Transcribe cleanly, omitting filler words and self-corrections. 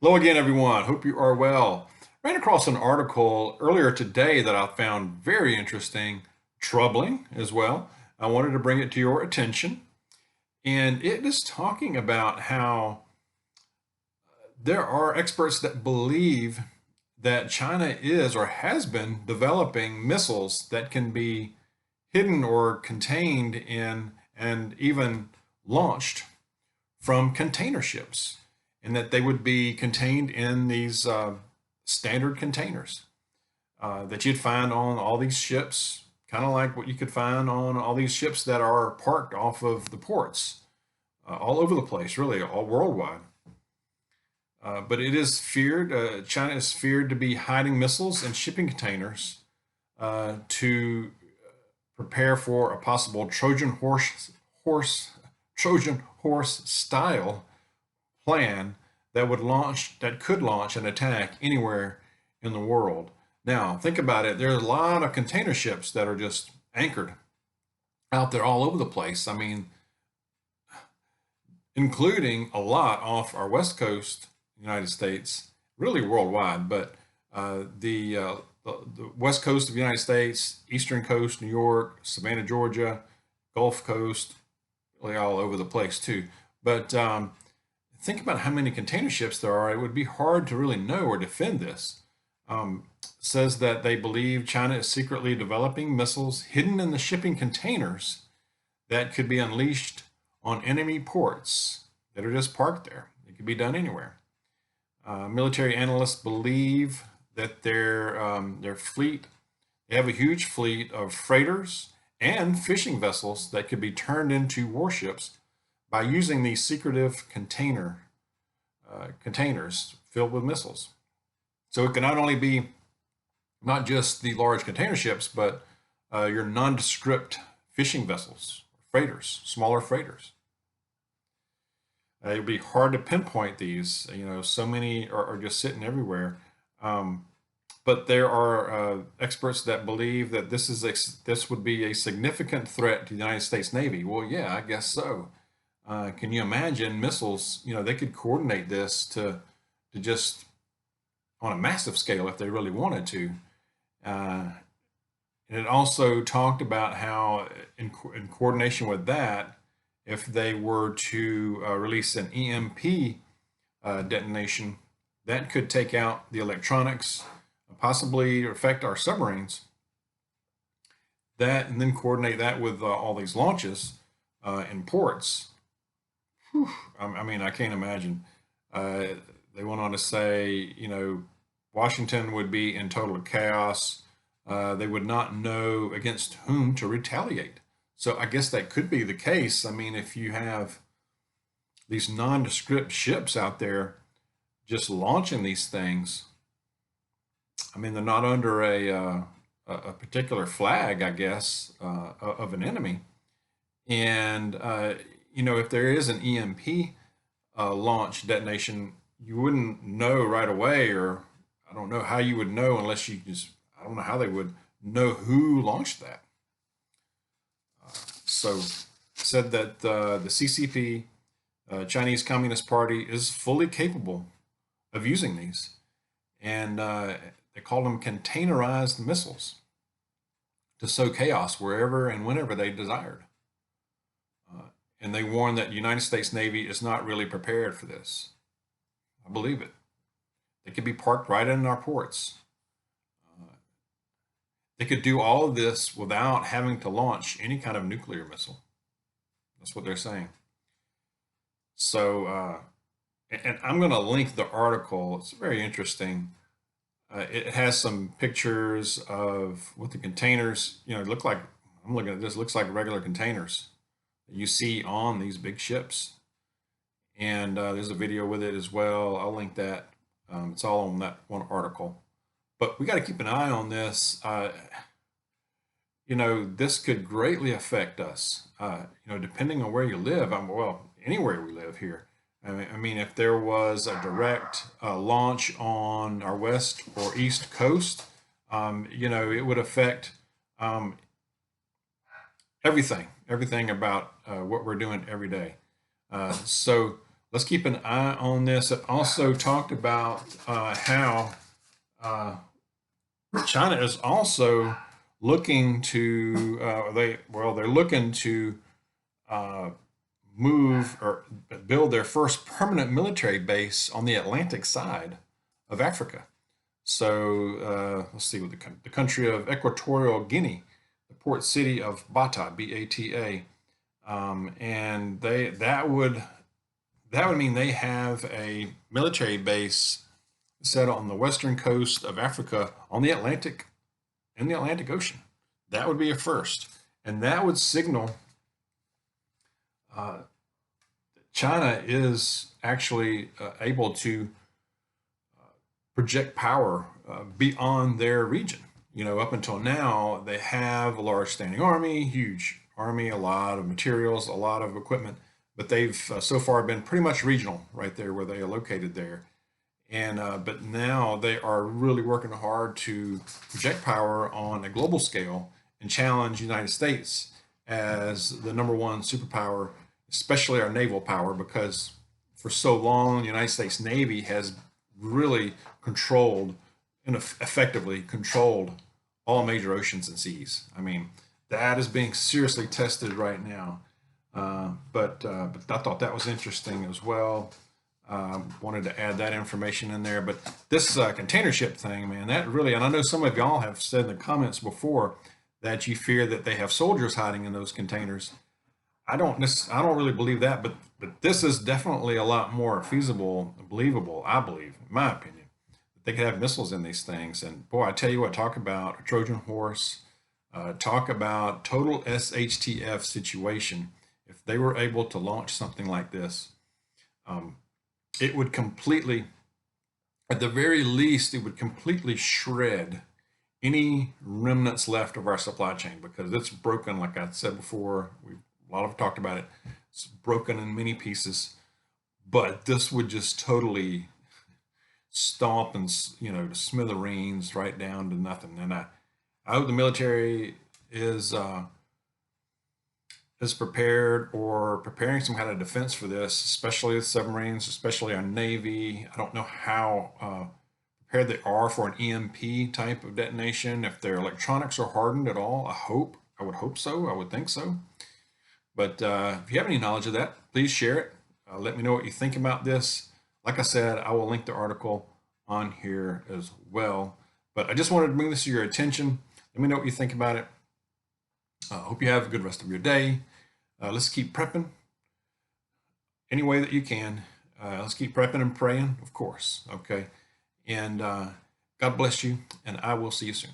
Hello again, everyone. Hope you are well. Ran across an article earlier today that I found very interesting, troubling as well. I wanted to bring it to your attention. And it is talking about how there are experts that believe that China is or has been developing missiles that can be hidden or contained in and even launched from container ships, and that they would be contained in these standard containers that you'd find on all these ships, kind of like what you could find on all these ships that are parked off of the ports all over the place, really, all worldwide. But it is feared, China is feared to be hiding missiles in shipping containers to prepare for a possible Trojan horse style plan that could launch an attack anywhere in the world. Now, think about it. There's a lot of container ships that are just anchored out there all over the place. I mean, including a lot off our west coast, United States, really worldwide, but the west coast of the United States, eastern coast, New York, Savannah, Georgia, Gulf Coast, really all over the place too. But think about how many container ships there are. It would be hard to really know or defend this. Says that they believe China is secretly developing missiles hidden in the shipping containers that could be unleashed on enemy ports that are just parked there. It could be done anywhere. Military analysts believe that their fleet, they have a huge fleet of freighters and fishing vessels that could be turned into warships by using these secretive containers filled with missiles. So it can not only be not just the large container ships, but your nondescript fishing vessels, freighters, smaller freighters. It would be hard to pinpoint these. So many are just sitting everywhere. But there are experts that believe that this would be a significant threat to the United States Navy. Well, yeah, I guess so. Can you imagine missiles? They could coordinate this to just on a massive scale if they really wanted to. And it also talked about how, in coordination with that, if they were to release an EMP detonation, that could take out the electronics, possibly affect our submarines. That and then coordinate that with all these launches in ports. Whew, I mean, I can't imagine. They went on to say, Washington would be in total chaos. They would not know against whom to retaliate. So I guess that could be the case. I mean, if you have these nondescript ships out there just launching these things, I mean, they're not under a particular flag, I guess, of an enemy. And, if there is an EMP launch detonation, you wouldn't know right away, or I don't know how you would know unless I don't know how they would know who launched that. So said that the CCP, Chinese Communist Party, is fully capable of using these. And they call them containerized missiles to sow chaos wherever and whenever they desired. And they warn that the United States Navy is not really prepared for this. I believe it. They could be parked right in our ports. They could do all of this without having to launch any kind of nuclear missile. That's what they're saying. So, and I'm going to link the article. It's very interesting. It has some pictures of what the containers, look like. I'm looking at this, looks like regular containers that you see on these big ships. And there's a video with it as well. I'll link that. It's all on that one article. But we got to keep an eye on this. This could greatly affect us, depending on where you live. Well, anywhere we live here. I mean, if there was a direct launch on our west or east coast, it would affect everything about what we're doing every day. So let's keep an eye on this. It also talked about how uh, China is also looking to they're looking to uh, move or build their first permanent military base on the Atlantic side of Africa. So let's see what the country of Equatorial Guinea, the port city of Bata, Bata, and that would mean they have a military base set on the western coast of Africa on the Atlantic in the Atlantic Ocean. That would be a first, and that would signal uh, China is actually able to project power beyond their region. Up until now, they have a large standing army, huge army, a lot of materials, a lot of equipment, but they've so far been pretty much regional right there where they are located there. And but now they are really working hard to project power on a global scale and challenge the United States as the number one superpower, especially our naval power, because for so long the United States Navy has really controlled and effectively controlled all major oceans and seas. I mean, that is being seriously tested right now. But I thought that was interesting as well. Wanted to add that information in there. But this container ship thing, man, that really, and I know some of y'all have said in the comments before that you fear that they have soldiers hiding in those containers. I don't really believe that, but this is definitely a lot more feasible, believable, I believe, in my opinion. They could have missiles in these things. And boy, I tell you what, talk about a Trojan horse, talk about total SHTF situation. If they were able to launch something like this, um, it would completely, at the very least, it would completely shred any remnants left of our supply chain because it's broken. Like I said before, a lot of talked about it. It's broken in many pieces, but this would just totally stomp and to smithereens right down to nothing. And I hope the military is prepared or preparing some kind of defense for this, especially the submarines, especially our Navy. I don't know how prepared they are for an EMP type of detonation. If their electronics are hardened at all, I would hope so. I would think so. But if you have any knowledge of that, please share it. Let me know what you think about this. Like I said, I will link the article on here as well. But I just wanted to bring this to your attention. Let me know what you think about it. I hope you have a good rest of your day. Let's keep prepping any way that you can. Let's keep prepping and praying, of course. Okay. And God bless you, and I will see you soon.